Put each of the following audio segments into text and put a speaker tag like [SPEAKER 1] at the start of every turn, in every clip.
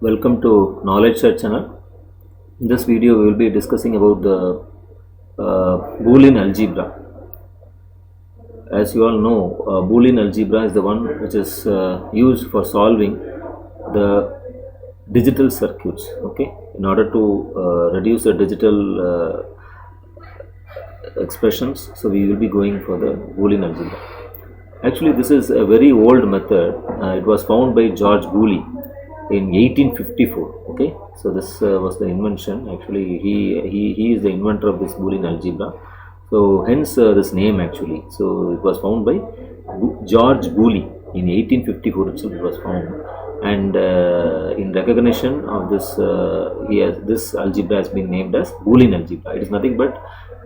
[SPEAKER 1] Welcome to Knowledge Search channel. In this video, we will be discussing about the Boolean algebra. As you all know, Boolean algebra is the one which is used for solving the digital circuits. Okay, in order to reduce the digital expressions, so we will be going for the Boolean algebra. Actually, this is a very old method. It was found by George Boole in 1854. Okay, so this was the invention. Actually, he is the inventor of this Boolean algebra. So hence this name actually. So it was found by George Boole in 1854 itself. It was found, and in recognition of this, this algebra has been named as Boolean algebra. It is nothing but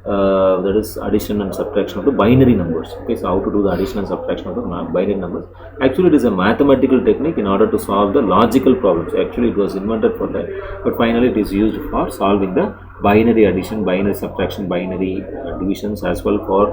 [SPEAKER 1] that is addition and subtraction of the binary numbers. Okay, so how to do the addition and subtraction of the binary numbers? Actually, it is a mathematical technique in order to solve the logical problems. Actually, it was invented for that, but finally it is used for solving the binary addition, binary subtraction, binary divisions, as well for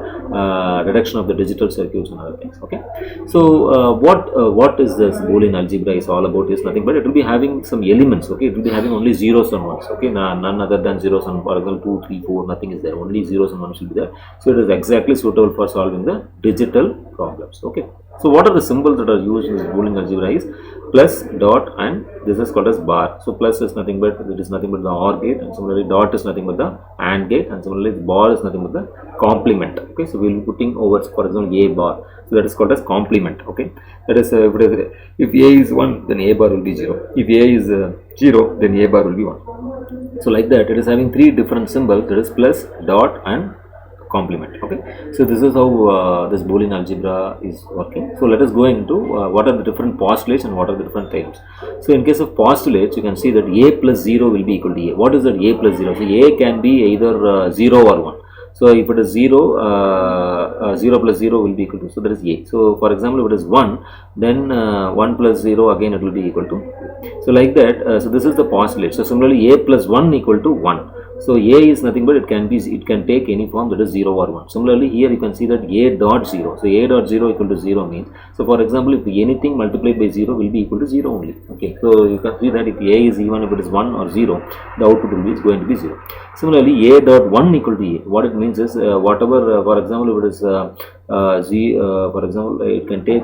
[SPEAKER 1] reduction of the digital circuits and other things. Okay, so what is this Boolean algebra is all about is nothing but it will be having some elements. Okay, it will be having only zeros and ones. Okay, none other than zeros and, for example, 2, 3, 4, nothing is there, only zeros and ones will be there. So it is exactly suitable for solving the digital problems. Okay, so what are the symbols that are used in this Boolean algebra is plus, dot, and this is called as bar. So plus is nothing but it is nothing but the OR gate, and similarly dot is nothing but the AND gate, and similarly the bar is nothing but the complement. Okay, so we will be putting over, for example, A bar. So that is called as complement. Okay, that is if A is 1, then A bar will be 0. If A is 0, then A bar will be 1. So like that, it is having three different symbols, that is plus, dot, and complement. Okay, so this is how this Boolean algebra is working. So let us go into what are the different postulates and what are the different theorems. So in case of postulates, you can see that A plus 0 will be equal to A. What is that A plus 0? So A can be either 0 or 1. So if it is 0, 0 plus 0 will be equal to, so that is A. So for example, if it is 1, then 1 plus 0 again it will be equal to A. So like that, so this is the postulate. So similarly, A plus 1 equal to 1. So A is nothing but it can take any form, that is 0 or 1. Similarly, here you can see that A dot 0. So A dot 0 equal to 0 means, so for example, if anything multiplied by 0 will be equal to 0 only. Okay, so you can see that if A is even if it is 1 or 0, the output will be going to be 0. Similarly, A dot 1 equal to A. What it means is whatever, for example, if it is for example, it can take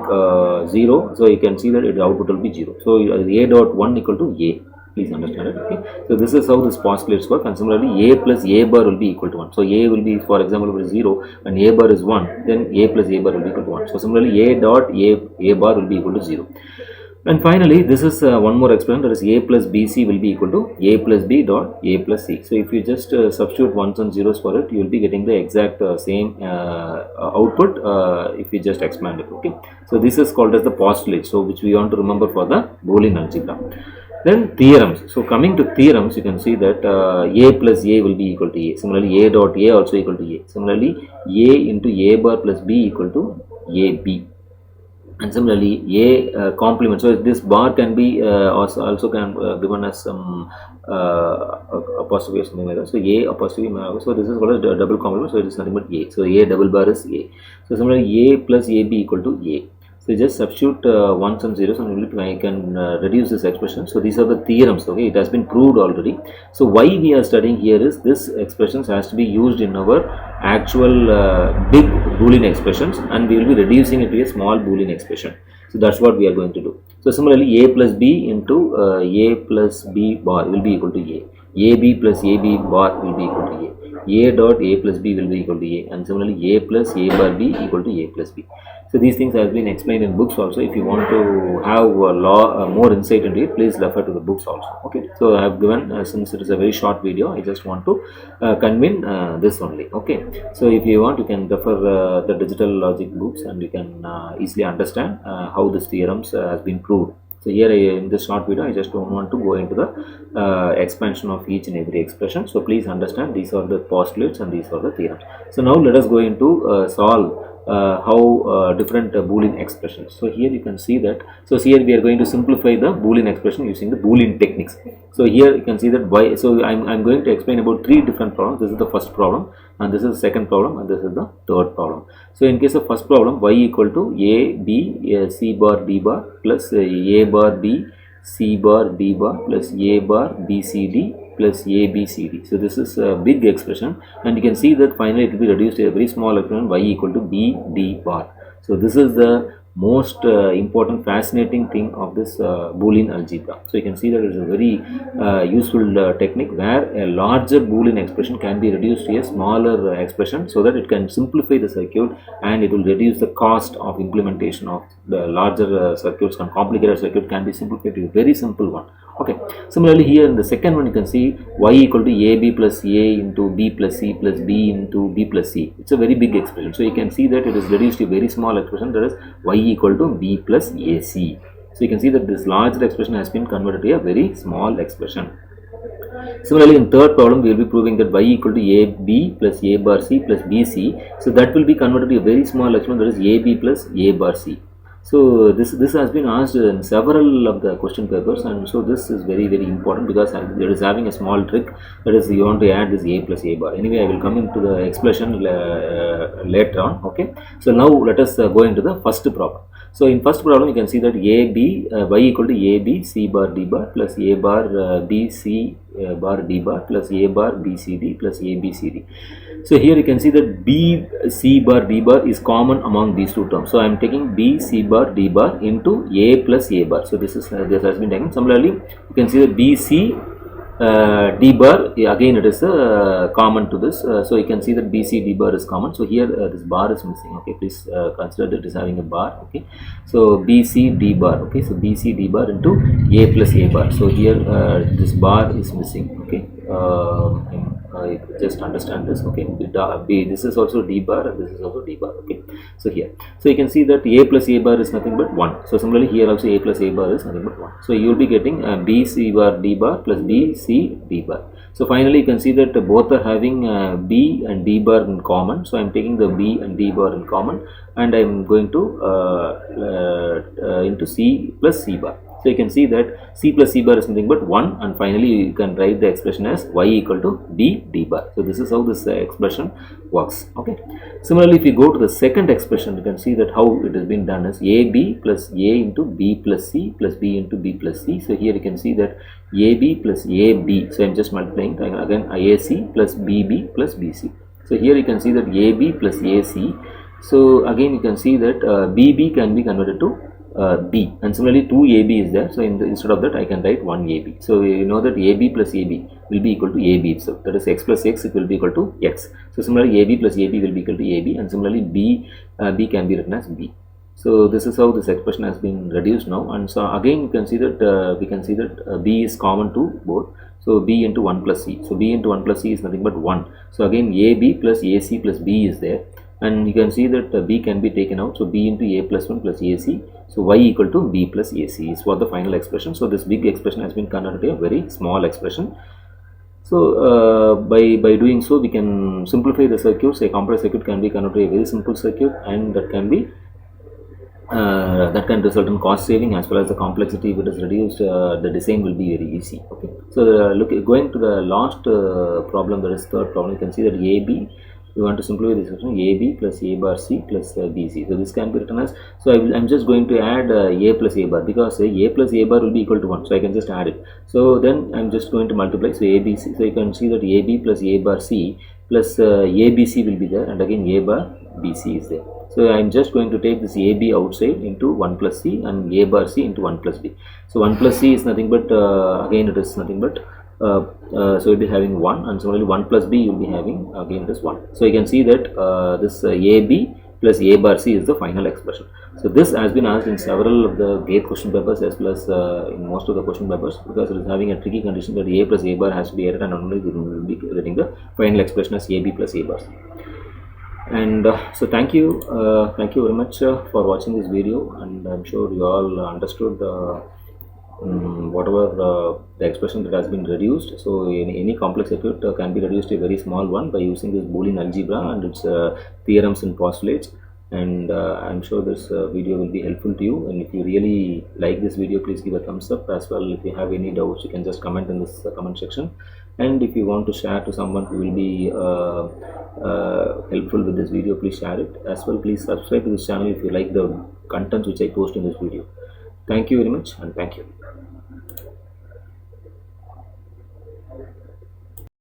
[SPEAKER 1] 0, so you can see that the output will be 0. So A dot 1 equal to A. Please understand it. Okay, so this is how this postulates work, and similarly A plus A bar will be equal to 1. So A will be, for example, if it is 0 and A bar is 1, then A plus A bar will be equal to 1. So similarly, A dot A bar will be equal to 0. And finally, this is one more expression, that is A plus BC will be equal to A plus B dot A plus C. So if you just substitute ones and zeros for it, you will be getting the exact same output if you just expand it. Okay, so this is called as the postulate, so which we want to remember for the Boolean algebra. Then theorems. So coming to theorems, you can see that A plus A will be equal to A. Similarly, A dot A also equal to A. Similarly, A into A bar plus B equal to AB. And similarly, A complement. So this bar can be also can given as some apostrophe or something like that. So A apostrophe. So this is called as double complement. So it is nothing but A. So A double bar is A. So similarly, A plus AB equal to A. So just substitute ones and zeros, and I can reduce this expression. So these are the theorems. Okay, it has been proved already. So why we are studying here is this expressions has to be used in our actual big Boolean expressions, and we will be reducing it to a small Boolean expression. So that's what we are going to do. So similarly, A plus B into A plus B bar will be equal to A. AB plus AB bar will be equal to A. A dot A plus B will be equal to A, and similarly A plus A bar B equal to A plus B. So these things have been explained in books also. If you want to have more insight into it, please refer to the books also. Okay, so I have given since it is a very short video, I just want to convey this only. Okay, so if you want, you can refer the digital logic books, and you can easily understand how this theorems has been proved. So here in this short video, I just don't want to go into the expansion of each and every expression. So please understand these are the postulates and these are the theorems. So now let us go into solve how different Boolean expressions. So here you can see that. So here we are going to simplify the Boolean expression using the Boolean techniques. So here you can see that why. So I'm going to explain about three different problems. This is the first problem, and this is the second problem, and this is the third problem. So in case of first problem, y equal to a b c bar d bar plus a bar b C bar D bar plus A bar BCD plus ABCD. So this is a big expression, and you can see that finally it will be reduced to a very small expression y equal to B D bar. So this is the most important fascinating thing of this Boolean algebra. So you can see that it is a very useful technique where a larger Boolean expression can be reduced to a smaller expression, so that it can simplify the circuit and it will reduce the cost of implementation of the larger circuits. And complicated circuit can be simplified to a very simple one. Okay, similarly here in the second one you can see y equal to AB plus A into B plus C plus B into B plus C. It's a very big expression. So you can see that it is reduced to a very small expression, that is y equal to B plus AC. So you can see that this larger expression has been converted to a very small expression. Similarly, in third problem, we will be proving that y equal to AB plus A bar C plus BC. So that will be converted to a very small expression, that is AB plus A bar C. So this has been asked in several of the question papers, and so this is very important because it is having a small trick, that is you want to add this A plus A bar. Anyway, I will come into the explanation later on. Okay, so now let us go into the first problem. So in first problem you can see that y equal to AB C bar D bar plus A bar B C bar D bar plus A bar B C D plus A B C D. So here you can see that B C bar D bar is common among these two terms. So I am taking B C bar D bar into A plus A bar. So this has been taken. Similarly, you can see that B C D bar, again it is common to this. So you can see that B C D bar is common. So here this bar is missing. Okay, please consider that it is having a bar. Okay, so B C D bar. Okay, so B C D bar into A plus A bar. So here this bar is missing. Okay, just understand this. Okay, this is also D bar and this is also D bar. Okay, so here, so you can see that A plus A bar is nothing but 1. So similarly here also A plus A bar is nothing but 1. So you will be getting B C bar D bar plus B C D bar. So finally you can see that both are having B and D bar in common. So I am taking the B and D bar in common, and I am going to into C plus C bar. So you can see that C plus C bar is nothing but 1, and finally you can write the expression as y equal to B D bar. So this is how this expression works. Okay. Similarly, if you go to the second expression, you can see that how it has been done as AB plus A into B plus C plus B into B plus C. So here you can see that AB plus AB. So I am just multiplying again AC plus BB plus BC. So here you can see that AB plus AC. So again you can see that BB can be converted to B, and similarly 2AB is there. So instead of that I can write 1AB. So you know that AB plus AB will be equal to AB itself, that is x plus x, it will be equal to x. So similarly AB plus AB will be equal to AB, and similarly B can be written as B. So this is how this expression has been reduced now. And so again you can see that we can see that B is common to both. So B into 1 plus C. So B into 1 plus C is nothing but 1. So again AB plus AC plus B is there, and you can see that B can be taken out. So B into A plus 1 plus AC. So y equal to B plus AC is for the final expression. So this big expression has been converted to a very small expression. So by doing so, we can simplify the circuits. A complex circuit can be converted to a very simple circuit, and that can be that can result in cost saving as well as the complexity. If it is reduced, the design will be very easy. Okay. So going to the last problem, that is third problem, you can see that AB, we want to simplify this expression, AB plus A bar C plus BC. So this can be written as, so I'm just going to add A plus A bar, because A plus A bar will be equal to 1. So I can just add it. So then I'm just going to multiply. So ABC. So you can see that AB plus A bar C plus ABC will be there, and again A bar BC is there. So I'm just going to take this AB outside into 1 plus C and A bar C into 1 plus B. So 1 plus C is nothing but again it is nothing but so you'll be having 1, and similarly 1 plus B you'll be having again it is 1. So you can see that this AB plus A bar C is the final expression. So this has been asked in several of the GATE question papers as well as in most of the question papers, because it is having a tricky condition that A plus A bar has to be added, and only we will be getting the final expression as AB plus A bar C. And so thank you very much for watching this video, and I'm sure you all understood whatever the expression that has been reduced. So any complex circuit can be reduced to a very small one by using this Boolean algebra and its theorems and postulates. And I'm sure this video will be helpful to you, and if you really like this video, please give a thumbs up. As well, if you have any doubts, you can just comment in this comment section, and if you want to share to someone who will be helpful with this video, please share it. As well, please subscribe to this channel if you like the contents which I post in this video. Thank you very much, and thank you.